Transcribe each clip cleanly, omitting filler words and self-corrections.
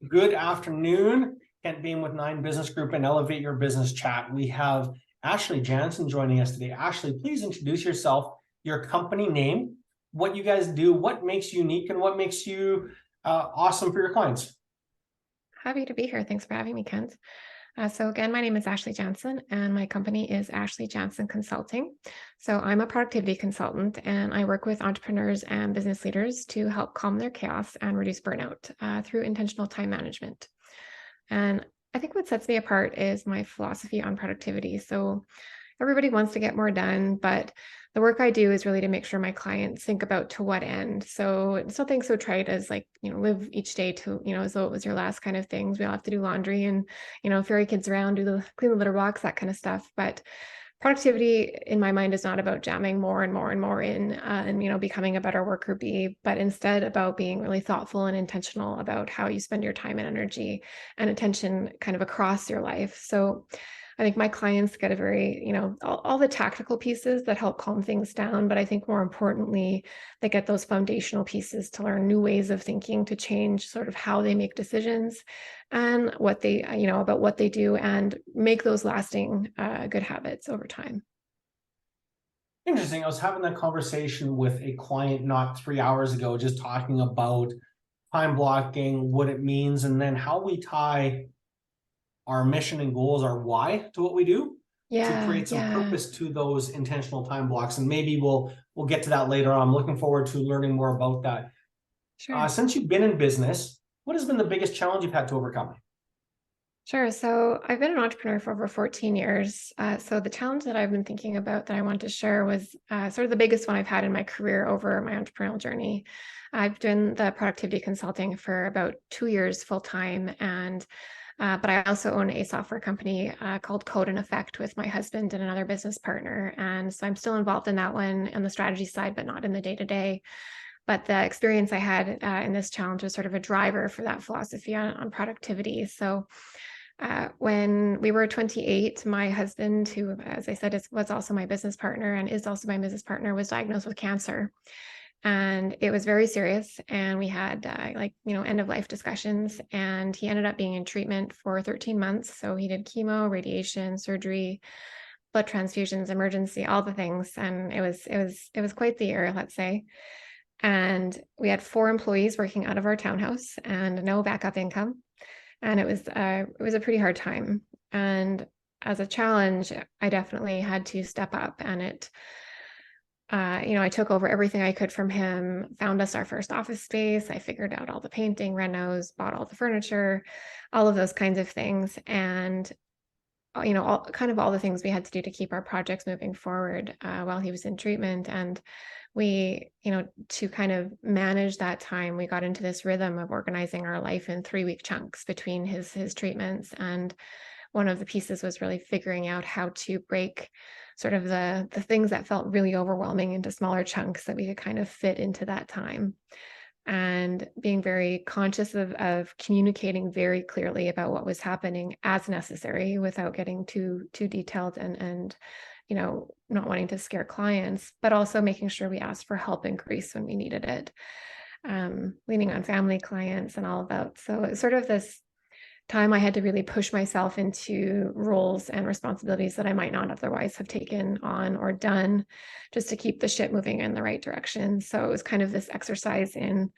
Good afternoon. Kent Beam with Nine Business Group and Elevate Your Business Chat. We have Ashley Janssen joining us today. Ashley, please introduce yourself, your company name, what you guys do, what makes you unique, and what makes you awesome for your clients. Happy to be here. Thanks for having me, Kent. So again, my name is Ashley Janssen, and my company is Ashley Janssen Consulting. So I'm a productivity consultant, and I work with entrepreneurs and business leaders to help calm their chaos and reduce burnout through intentional time management. And I think what sets me apart is my philosophy on productivity. So everybody wants to get more done, but the work I do is really to make sure my clients think about to what end. So it's nothing so trite as live each day to, as though it was your last kind of things. We all have to do laundry and, ferry kids around, clean the litter box, that kind of stuff. But productivity in my mind is not about jamming more and more and more in and becoming a better worker bee, but instead about being really thoughtful and intentional about how you spend your time and energy and attention kind of across your life. So I think my clients get a very, all the tactical pieces that help calm things down. But I think more importantly, they get those foundational pieces to learn new ways of thinking, to change sort of how they make decisions and what they, about what they do, and make those lasting good habits over time. Interesting. I was having that conversation with a client not 3 hours ago, just talking about time blocking, what it means, and then how we tie our mission and goals, our why to what we do, to create some purpose to those intentional time blocks. And maybe we'll get to that later on. I'm looking forward to learning more about that. Sure. Since you've been in business, what has been the biggest challenge you've had to overcome? Sure. So I've been an entrepreneur for over 14 years. So the challenge that I've been thinking about that I want to share was sort of the biggest one I've had in my career over my entrepreneurial journey. I've done the productivity consulting for about 2 years full time, and but I also own a software company called Code and Effect with my husband and another business partner. And so I'm still involved in that one on the strategy side, but not in the day to day. But the experience I had in this challenge was sort of a driver for that philosophy on productivity. So when we were 28, my husband, who, as I said, was also my business partner and is also my business partner, was diagnosed with cancer. And it was very serious. And we had end of life discussions. And he ended up being in treatment for 13 months. So he did chemo, radiation, surgery, blood transfusions, emergency, all the things. And it was quite the year, let's say. And we had 4 employees working out of our townhouse and no backup income. And it was a pretty hard time. And as a challenge, I definitely had to step up, and I took over everything I could from him, found us our first office space. I figured out all the painting, renos, bought all the furniture, all of those kinds of things. And, all the things we had to do to keep our projects moving forward while he was in treatment. And we, to kind of manage that time, we got into this rhythm of organizing our life in 3-week chunks between his treatments. And one of the pieces was really figuring out how to break sort of the things that felt really overwhelming into smaller chunks that we could kind of fit into that time. And being very conscious of communicating very clearly about what was happening as necessary without getting too detailed and not wanting to scare clients, but also making sure we asked for help and grace when we needed it, leaning on family, clients, and all of that. So it's sort of this time I had to really push myself into roles and responsibilities that I might not otherwise have taken on or done, just to keep the ship moving in the right direction. So it was kind of this exercise in,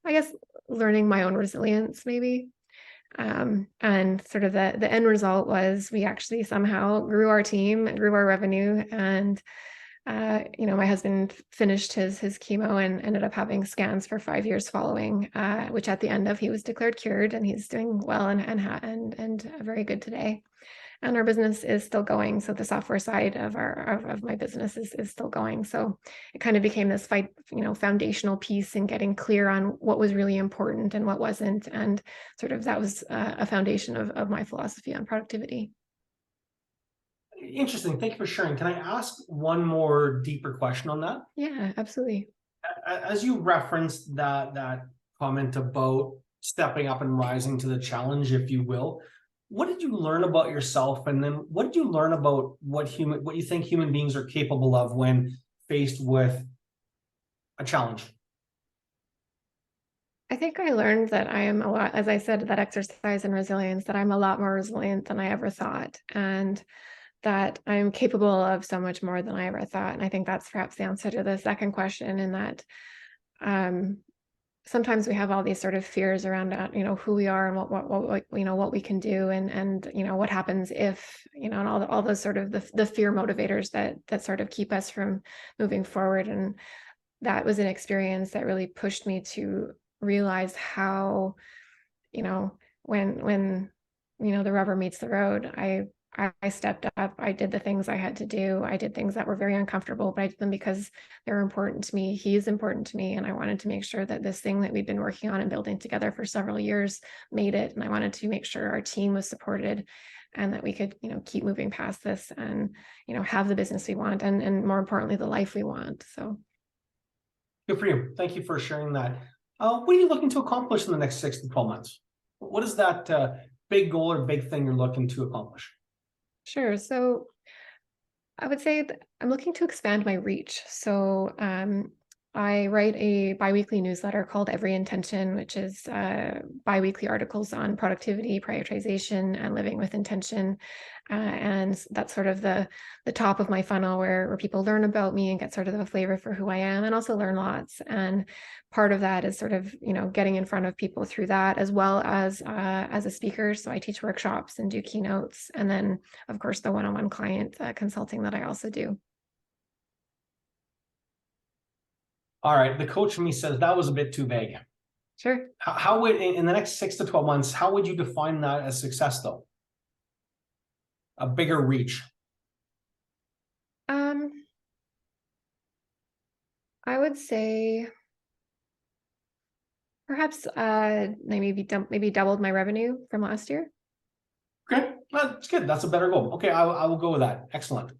I guess, learning my own resilience, maybe. And sort of the end result was we actually somehow grew our team, grew our revenue, and my husband finished his chemo and ended up having scans for 5 years following, which at the end of he was declared cured, and he's doing well and very good today. And our business is still going. So the software side of my business is still going. So it kind of became this foundational piece in getting clear on what was really important and what wasn't. And sort of that was a foundation of my philosophy on productivity. Interesting. Thank you for sharing. Can I ask one more deeper question on that? Yeah, absolutely. As you referenced that comment about stepping up and rising to the challenge, if you will, what did you learn about yourself, and then what did you learn about what you think human beings are capable of when faced with a challenge? I think I learned that I am a lot, as I said, that exercise and resilience, that I'm a lot more resilient than I ever thought. And that I'm capable of so much more than I ever thought. And I think that's perhaps the answer to the second question, in that um, sometimes we have all these sort of fears around who we are and what we can do, and what happens if, and all those sort of the fear motivators that sort of keep us from moving forward. And that was an experience that really pushed me to realize how, when the rubber meets the road, I stepped up. I did the things I had to do. I did things that were very uncomfortable, but I did them because they're important to me. He is important to me. And I wanted to make sure that this thing that we'd been working on and building together for several years made it. And I wanted to make sure our team was supported and that we could, keep moving past this and, have the business we want, and more importantly, the life we want. So Good for you. Thank you for sharing that. What are you looking to accomplish in the next 6 to 12 months? What is that big goal or big thing you're looking to accomplish? sure. So I would say that I'm looking to expand my reach. So I write a biweekly newsletter called Every Intention, which is biweekly articles on productivity, prioritization, and living with intention. And that's sort of the top of my funnel, where people learn about me and get sort of a flavor for who I am, and also learn lots. And part of that is sort of getting in front of people through that, as well as a speaker. So I teach workshops and do keynotes, and then of course the one-on-one client consulting that I also do. All right. The coach in me says that was a bit too vague. Sure. How would, in the next 6 to 12 months, how would you define that as success, though? A bigger reach. I would say perhaps maybe doubled my revenue from last year. Okay, that's good. That's a better goal. Okay, I will go with that. Excellent.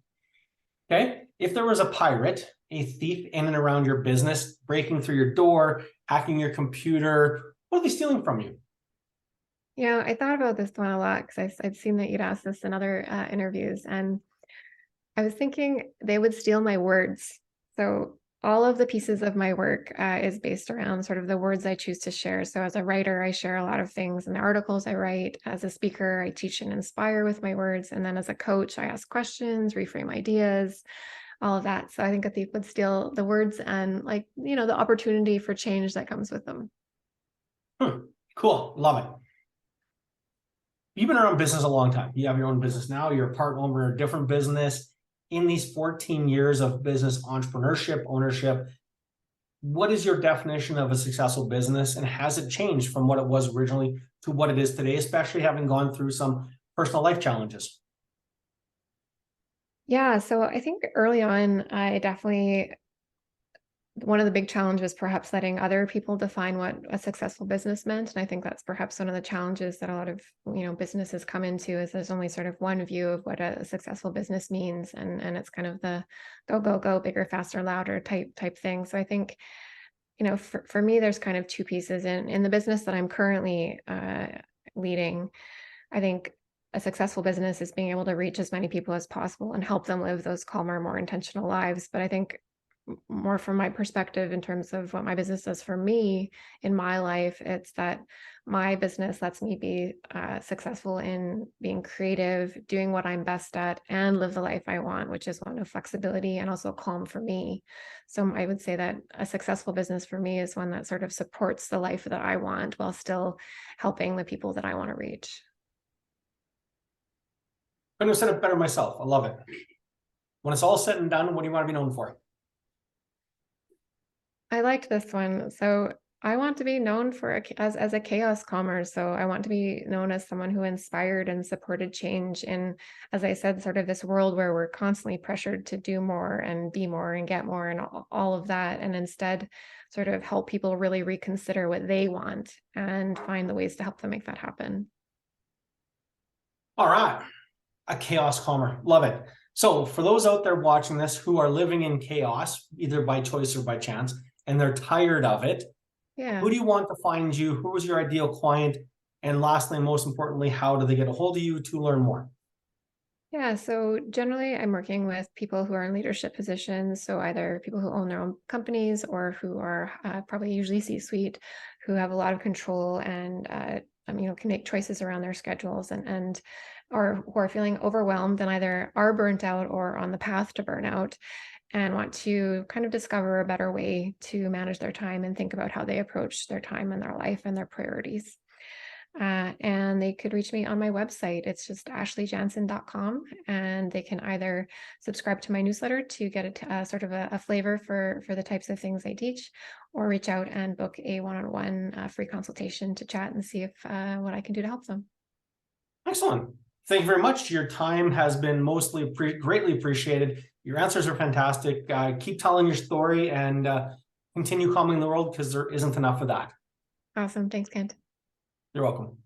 Okay, if there was a pirate, a thief in and around your business, breaking through your door, hacking your computer, what are they stealing from you? Yeah, I thought about this one a lot because I've seen that you'd asked this in other interviews, and I was thinking they would steal my words. So all of the pieces of my work is based around sort of the words I choose to share. So as a writer, I share a lot of things in the articles I write. As a speaker, I teach and inspire with my words. And then as a coach, I ask questions, reframe ideas, all of that. So I think a thief would steal the words and, the opportunity for change that comes with them. Cool, love it. You've been around business a long time. You have your own business now. You're a part owner of a different business. In these 14 years of business entrepreneurship, ownership, what is your definition of a successful business, and has it changed from what it was originally to what it is today, especially having gone through some personal life challenges? Yeah, so I think early on, one of the big challenges was perhaps letting other people define what a successful business meant. And I think that's perhaps one of the challenges that a lot of, businesses come into, is there's only sort of one view of what a successful business means. And it's kind of the go, bigger, faster, louder type thing. So I think, for me, there's kind of two pieces in the business that I'm currently leading. I think a successful business is being able to reach as many people as possible and help them live those calmer, more intentional lives. But I think more from my perspective, in terms of what my business does for me in my life, it's that my business lets me be successful in being creative, doing what I'm best at, and live the life I want, which is one of flexibility and also calm for me. So I would say that a successful business for me is one that sort of supports the life that I want while still helping the people that I want to reach. I'm going to set it better myself. I love it. When it's all said and done, what do you want to be known for? I liked this one. So I want to be known as a chaos calmer. So I want to be known as someone who inspired and supported change in, as I said, sort of this world where we're constantly pressured to do more and be more and get more and all of that. And instead sort of help people really reconsider what they want and find the ways to help them make that happen. All right. A chaos calmer. Love it. So for those out there watching this who are living in chaos, either by choice or by chance, and they're tired of it, Yeah. who do you want to find you? Who is your ideal client? And lastly, most importantly, how do they get a hold of you to learn more? Yeah, so generally I'm working with people who are in leadership positions. So either people who own their own companies or who are probably usually C-suite, who have a lot of control and can make choices around their schedules and or who are feeling overwhelmed and either are burnt out or on the path to burnout and want to kind of discover a better way to manage their time and think about how they approach their time and their life and their priorities. And they could reach me on my website. It's just ashleyjansen.com. And they can either subscribe to my newsletter to get sort of a flavor for the types of things I teach, or reach out and book a one-on-one free consultation to chat and see if what I can do to help them. Excellent. Thank you very much. Your time has been mostly greatly appreciated. Your answers are fantastic. Keep telling your story and continue calming the world, because there isn't enough of that. Awesome. Thanks, Kent. You're welcome.